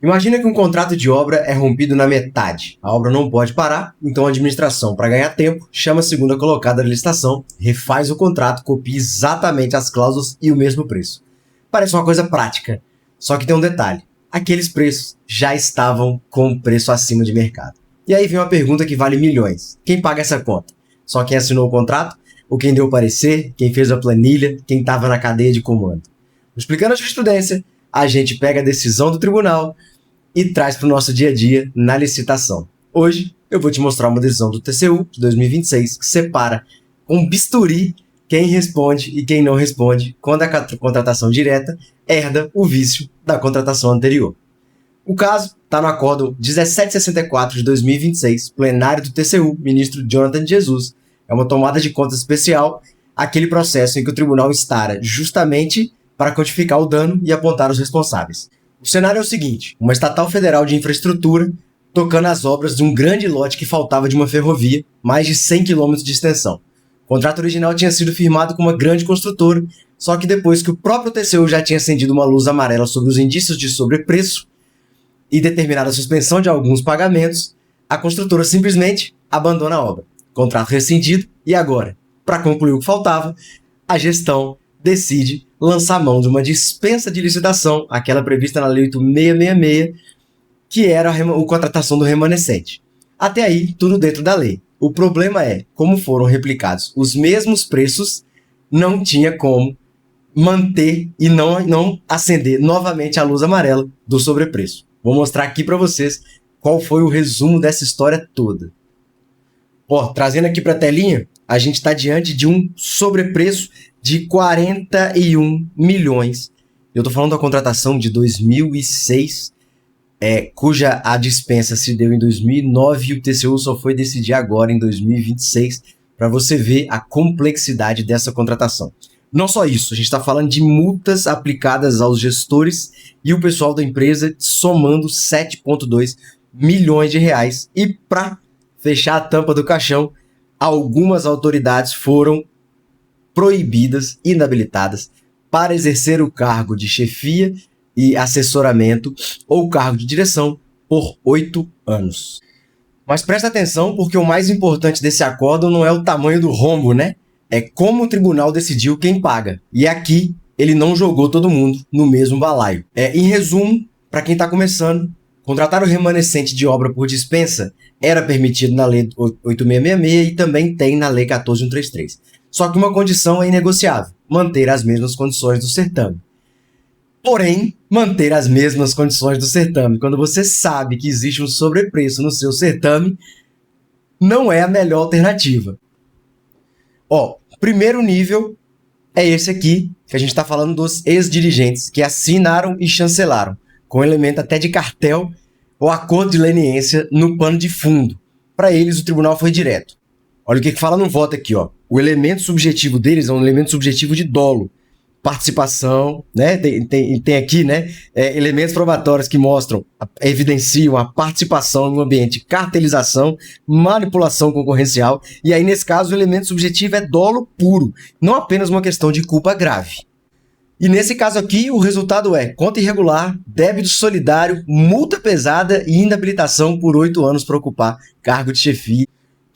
Imagina que um contrato de obra é rompido na metade. A obra não pode parar, então a administração, para ganhar tempo, chama a segunda colocada da licitação, refaz o contrato, copia exatamente as cláusulas e o mesmo preço. Parece uma coisa prática, só que tem um detalhe. Aqueles preços já estavam com preço acima de mercado. E aí vem uma pergunta que vale milhões. Quem paga essa conta? Só quem assinou o contrato? Ou quem deu o parecer? Quem fez a planilha? Quem estava na cadeia de comando? Explicando a jurisprudência, a gente pega a decisão do tribunal e traz para o nosso dia a dia na licitação. Hoje eu vou te mostrar uma decisão do TCU de 2026 que separa com bisturi quem responde e quem não responde quando a contratação direta herda o vício da contratação anterior. O caso está no Acórdão 1764 de 2026, plenário do TCU, ministro Jonathan Jesus. É uma tomada de conta especial, aquele processo em que o tribunal instara justamente para codificar o dano e apontar os responsáveis. O cenário é o seguinte: uma estatal federal de infraestrutura tocando as obras de um grande lote que faltava de uma ferrovia, mais de 100 km de extensão. O contrato original tinha sido firmado com uma grande construtora, só que depois que o próprio TCU já tinha acendido uma luz amarela sobre os indícios de sobrepreço e determinado a suspensão de alguns pagamentos, a construtora simplesmente abandona a obra. Contrato rescindido e agora, para concluir o que faltava, a gestão decide lançar mão de uma dispensa de licitação, aquela prevista na Lei 8666, que era a contratação do remanescente. Até aí, tudo dentro da lei. O problema é, como foram replicados os mesmos preços, não tinha como manter e não acender novamente a luz amarela do sobrepreço. Vou mostrar aqui para vocês qual foi o resumo dessa história toda. Trazendo aqui para a telinha, a gente está diante de um sobrepreço de 41 milhões. Eu estou falando da contratação de 2006, cuja a dispensa se deu em 2009 e o TCU só foi decidir agora em 2026, para você ver a complexidade dessa contratação. Não só isso, a gente está falando de multas aplicadas aos gestores e o pessoal da empresa, somando 7,2 milhões de reais. E para fechar a tampa do caixão, algumas autoridades foram proibidas, inabilitadas, para exercer o cargo de chefia e assessoramento ou cargo de direção por 8 anos. Mas presta atenção, porque o mais importante desse acórdão não é o tamanho do rombo, né? É como o tribunal decidiu quem paga. E aqui ele não jogou todo mundo no mesmo balaio. Em resumo, para quem está começando, contratar o remanescente de obra por dispensa era permitido na Lei 8666 e também tem na Lei 14133. Só que uma condição é inegociável: manter as mesmas condições do certame. Porém, manter as mesmas condições do certame, quando você sabe que existe um sobrepreço no seu certame, não é a melhor alternativa. Primeiro nível é esse aqui, que a gente está falando dos ex-dirigentes que assinaram e chancelaram, com elemento até de cartel ou acordo de leniência no pano de fundo. Para eles, o tribunal foi direto. Olha o que fala no voto aqui, O elemento subjetivo deles é um elemento subjetivo de dolo. Participação, né? Tem aqui, né? Elementos probatórios que evidenciam a participação em um ambiente de cartelização, manipulação concorrencial. E aí, nesse caso, o elemento subjetivo é dolo puro, não apenas uma questão de culpa grave. E nesse caso aqui, o resultado é conta irregular, débito solidário, multa pesada e inabilitação por 8 anos para ocupar cargo de chefia.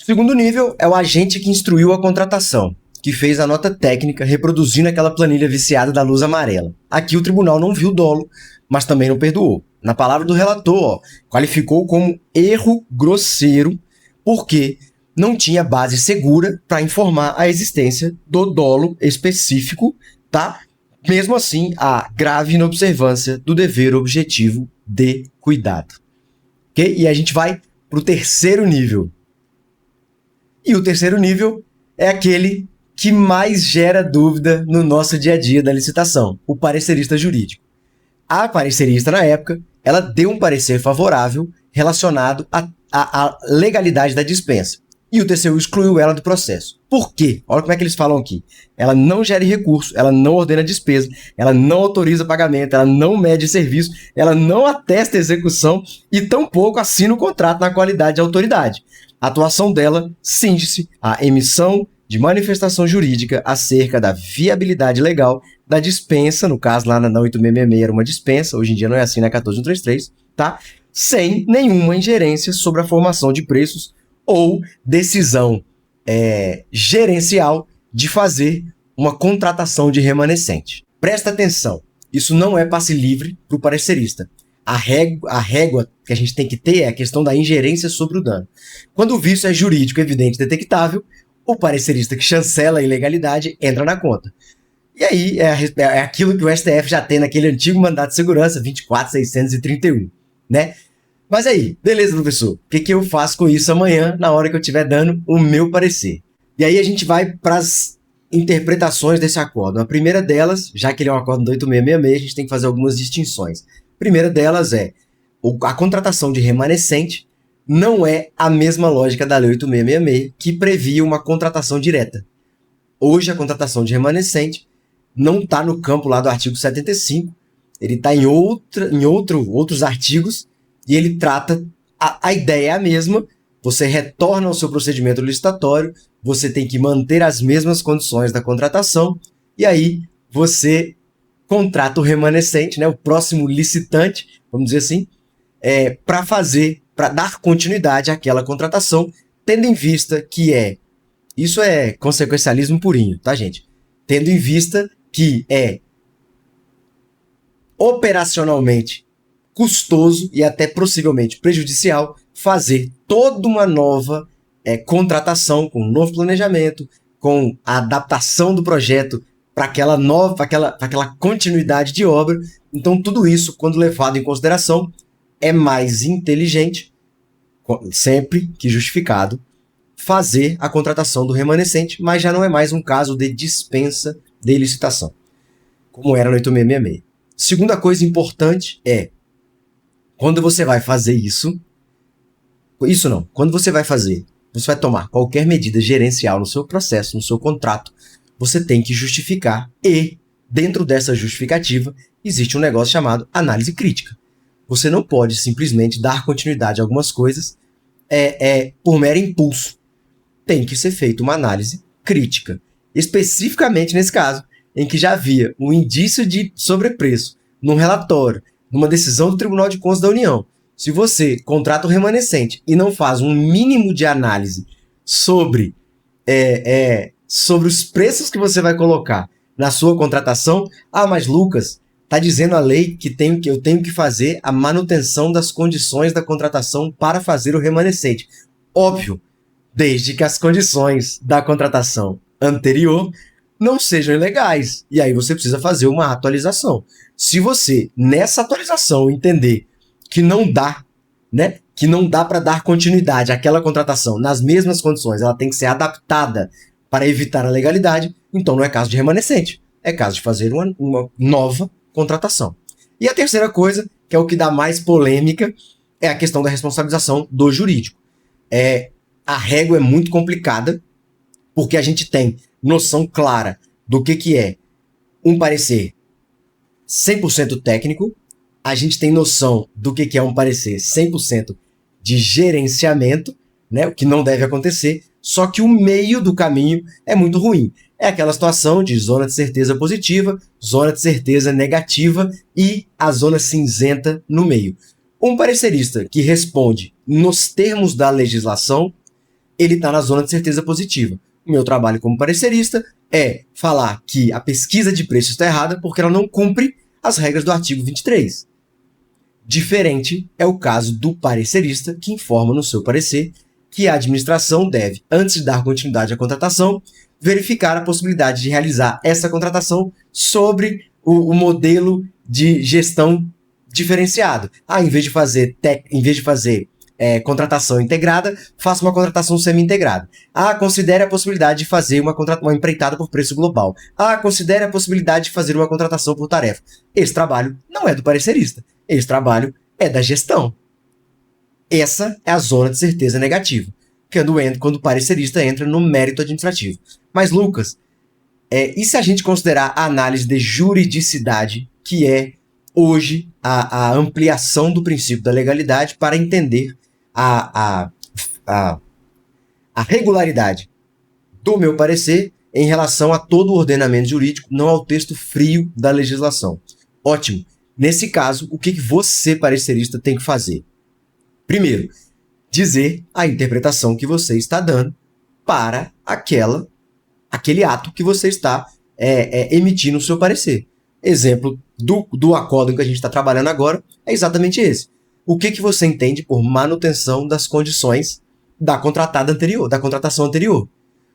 O segundo nível é o agente que instruiu a contratação, que fez a nota técnica reproduzindo aquela planilha viciada da luz amarela. Aqui o tribunal não viu dolo, mas também não perdoou. Na palavra do relator, qualificou como erro grosseiro, porque não tinha base segura para informar a existência do dolo específico, tá? Mesmo assim, a grave inobservância do dever objetivo de cuidado. Ok? E a gente vai para o terceiro nível. E o terceiro nível é aquele que mais gera dúvida no nosso dia a dia da licitação: o parecerista jurídico. A parecerista, na época, ela deu um parecer favorável relacionado à legalidade da dispensa. E o TCU excluiu ela do processo. Por quê? Olha como é que eles falam aqui. Ela não gera recurso, ela não ordena despesa, ela não autoriza pagamento, ela não mede serviço, ela não atesta execução e tampouco assina o contrato na qualidade de autoridade. A atuação dela cinge-se à emissão de manifestação jurídica acerca da viabilidade legal da dispensa, no caso lá na 8666 era uma dispensa, hoje em dia não é assim na 14133, tá? Sem nenhuma ingerência sobre a formação de preços ou decisão gerencial de fazer uma contratação de remanescente. Presta atenção, isso não é passe livre para o parecerista. A régua que a gente tem que ter é a questão da ingerência sobre o dano. Quando o vício é jurídico, evidente e detectável, o parecerista que chancela a ilegalidade entra na conta. E aí é aquilo que o STF já tem naquele antigo mandato de segurança 24.631, né? Mas aí, beleza, professor, o que eu faço com isso amanhã, na hora que eu estiver dando o meu parecer? E aí a gente vai para as interpretações desse acordo. A primeira delas, já que ele é um acordo do 8666, a gente tem que fazer algumas distinções. A primeira delas é a contratação de remanescente não é a mesma lógica da Lei 8666, que previa uma contratação direta. Hoje, a contratação de remanescente não está no campo lá do artigo 75, ele está em outros artigos, e ele trata, a ideia é a mesma, você retorna ao seu procedimento licitatório, você tem que manter as mesmas condições da contratação, e aí você contrata o remanescente, né, o próximo licitante, vamos dizer assim, para dar continuidade àquela contratação, tendo em vista que isso é consequencialismo purinho, tá, gente? Tendo em vista que é operacionalmente custoso e até possivelmente prejudicial fazer toda uma nova contratação com um novo planejamento, com a adaptação do projeto para aquela continuidade de obra. Então, tudo isso, quando levado em consideração, é mais inteligente, sempre que justificado, fazer a contratação do remanescente, mas já não é mais um caso de dispensa de licitação, como era no 8666. Segunda coisa importante é, quando você vai fazer quando você vai tomar qualquer medida gerencial no seu processo, no seu contrato, você tem que justificar e, dentro dessa justificativa, existe um negócio chamado análise crítica. Você não pode simplesmente dar continuidade a algumas coisas por mero impulso. Tem que ser feita uma análise crítica. Especificamente nesse caso, em que já havia um indício de sobrepreço num relatório, numa decisão do Tribunal de Contas da União. Se você contrata o remanescente e não faz um mínimo de análise sobre os preços que você vai colocar na sua contratação, mas Lucas, está dizendo a lei que eu tenho que fazer a manutenção das condições da contratação para fazer o remanescente. Óbvio, desde que as condições da contratação anterior não sejam ilegais. E aí você precisa fazer uma atualização. Se você, nessa atualização, entender que não dá, né, que não dá para dar continuidade àquela contratação nas mesmas condições, ela tem que ser adaptada para evitar a legalidade, então não é caso de remanescente, é caso de fazer uma nova contratação. E a terceira coisa, que é o que dá mais polêmica, é a questão da responsabilização do jurídico. A régua é muito complicada, porque a gente tem noção clara do que é um parecer 100% técnico, a gente tem noção do que é um parecer 100% de gerenciamento, né, o que não deve acontecer, só que o meio do caminho é muito ruim. É aquela situação de zona de certeza positiva, zona de certeza negativa e a zona cinzenta no meio. Um parecerista que responde nos termos da legislação, ele está na zona de certeza positiva. O meu trabalho como parecerista é falar que a pesquisa de preço está errada porque ela não cumpre as regras do artigo 23. Diferente é o caso do parecerista que informa no seu parecer que a administração deve, antes de dar continuidade à contratação, verificar a possibilidade de realizar essa contratação sobre o modelo de gestão diferenciado. Em vez de fazer contratação integrada, faça uma contratação semi-integrada. Considere a possibilidade de fazer uma empreitada por preço global. Considere a possibilidade de fazer uma contratação por tarefa. Esse trabalho não é do parecerista. Esse trabalho é da gestão. Essa é a zona de certeza negativa, quando o parecerista entra no mérito administrativo. Mas, Lucas, e se a gente considerar a análise de juridicidade, que é hoje a ampliação do princípio da legalidade para entender a regularidade do meu parecer em relação a todo o ordenamento jurídico, não ao texto frio da legislação. Ótimo. Nesse caso, o que você, parecerista, tem que fazer? Primeiro, dizer a interpretação que você está dando para aquele ato que você está emitindo o seu parecer. Exemplo do acórdão que a gente está trabalhando agora é exatamente esse. O que você entende por manutenção das condições da contratação anterior?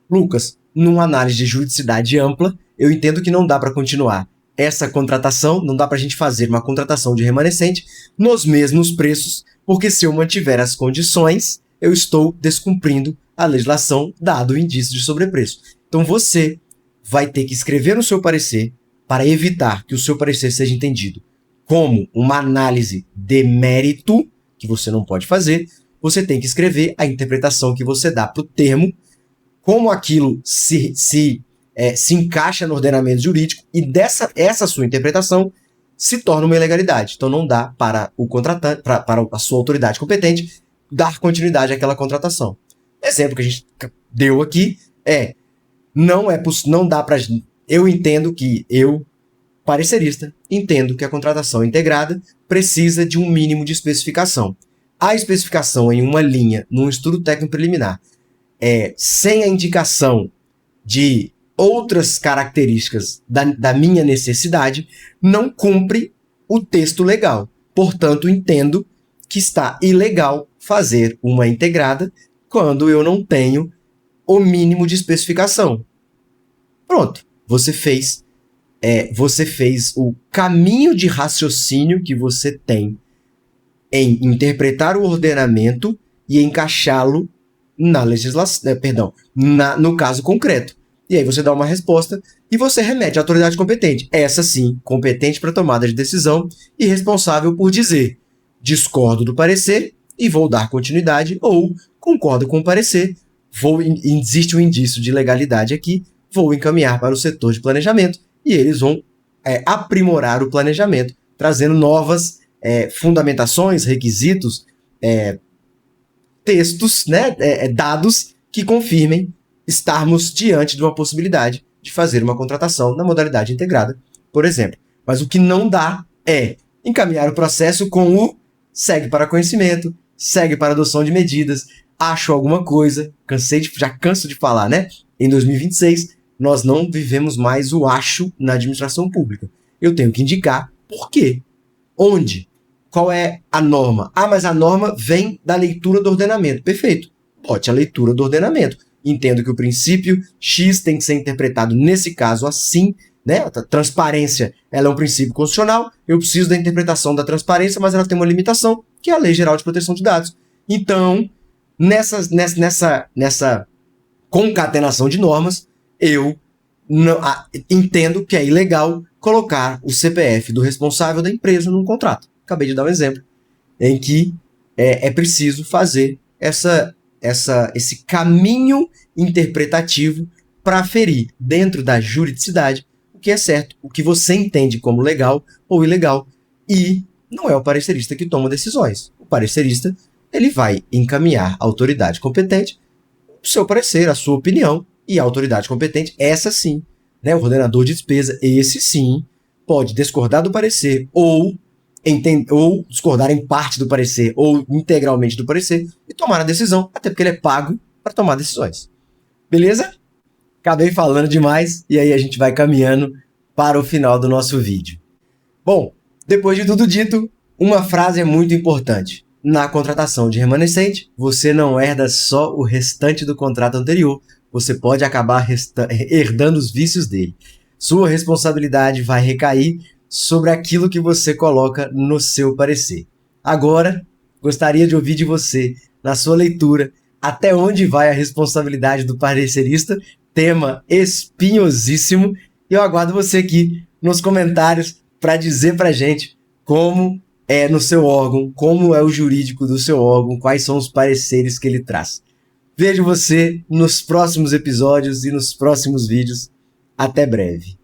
Lucas, numa análise de juridicidade ampla, eu entendo que não dá para continuar essa contratação, não dá para a gente fazer uma contratação de remanescente nos mesmos preços, porque se eu mantiver as condições, eu estou descumprindo a legislação dado o indício de sobrepreço. Então você vai ter que escrever no seu parecer, para evitar que o seu parecer seja entendido como uma análise de mérito, que você não pode fazer, você tem que escrever a interpretação que você dá para o termo, como aquilo se encaixa no ordenamento jurídico, e essa sua interpretação se torna uma ilegalidade. Então não dá para o contratante, para a sua autoridade competente, dar continuidade àquela contratação. Exemplo que a gente deu aqui não dá para... Eu entendo que parecerista, entendo que a contratação integrada precisa de um mínimo de especificação. A especificação em uma linha, num estudo técnico preliminar, sem a indicação de outras características da minha necessidade, não cumpre o texto legal. Portanto, entendo que está ilegal fazer uma integrada quando eu não tenho o mínimo de especificação. Pronto, você fez o caminho de raciocínio que você tem em interpretar o ordenamento e encaixá-lo na legislação, no caso concreto. E aí você dá uma resposta e você remete à autoridade competente. Essa sim, competente para tomada de decisão e responsável por dizer: discordo do parecer e vou dar continuidade, ou concordo com o parecer, existe um indício de legalidade aqui, vou encaminhar para o setor de planejamento e eles vão aprimorar o planejamento, trazendo novas fundamentações, requisitos, textos, dados que confirmem estarmos diante de uma possibilidade de fazer uma contratação na modalidade integrada, por exemplo. Mas o que não dá é encaminhar o processo com o segue para conhecimento, segue para adoção de medidas, acho alguma coisa, já canso de falar, né? Em 2026, nós não vivemos mais o acho na administração pública. Eu tenho que indicar por quê, onde, qual é a norma. Ah, mas a norma vem da leitura do ordenamento. Perfeito, bote a leitura do ordenamento. Entendo que o princípio X tem que ser interpretado nesse caso assim, né? A transparência, ela é um princípio constitucional, eu preciso da interpretação da transparência, mas ela tem uma limitação, que é a Lei Geral de Proteção de Dados. Então, nessa concatenação de normas, eu entendo que é ilegal colocar o CPF do responsável da empresa num contrato. Acabei de dar um exemplo em que é preciso fazer esse caminho interpretativo para aferir dentro da juridicidade o que é certo, o que você entende como legal ou ilegal. E não é o parecerista que toma decisões. O parecerista, ele vai encaminhar à autoridade competente o seu parecer, a sua opinião, e a autoridade competente, essa sim, né, o ordenador de despesa, esse sim, pode discordar do parecer ou discordar em parte do parecer ou integralmente do parecer e tomar a decisão, até porque ele é pago para tomar decisões. Beleza? Acabei falando demais e aí a gente vai caminhando para o final do nosso vídeo. Bom, depois de tudo dito, uma frase é muito importante. Na contratação de remanescente, você não herda só o restante do contrato anterior, você pode acabar herdando os vícios dele. Sua responsabilidade vai recair sobre aquilo que você coloca no seu parecer. Agora, gostaria de ouvir de você, na sua leitura, até onde vai a responsabilidade do parecerista, tema espinhosíssimo, e eu aguardo você aqui nos comentários para dizer para a gente como é no seu órgão, como é o jurídico do seu órgão, quais são os pareceres que ele traz. Vejo você nos próximos episódios e nos próximos vídeos. Até breve.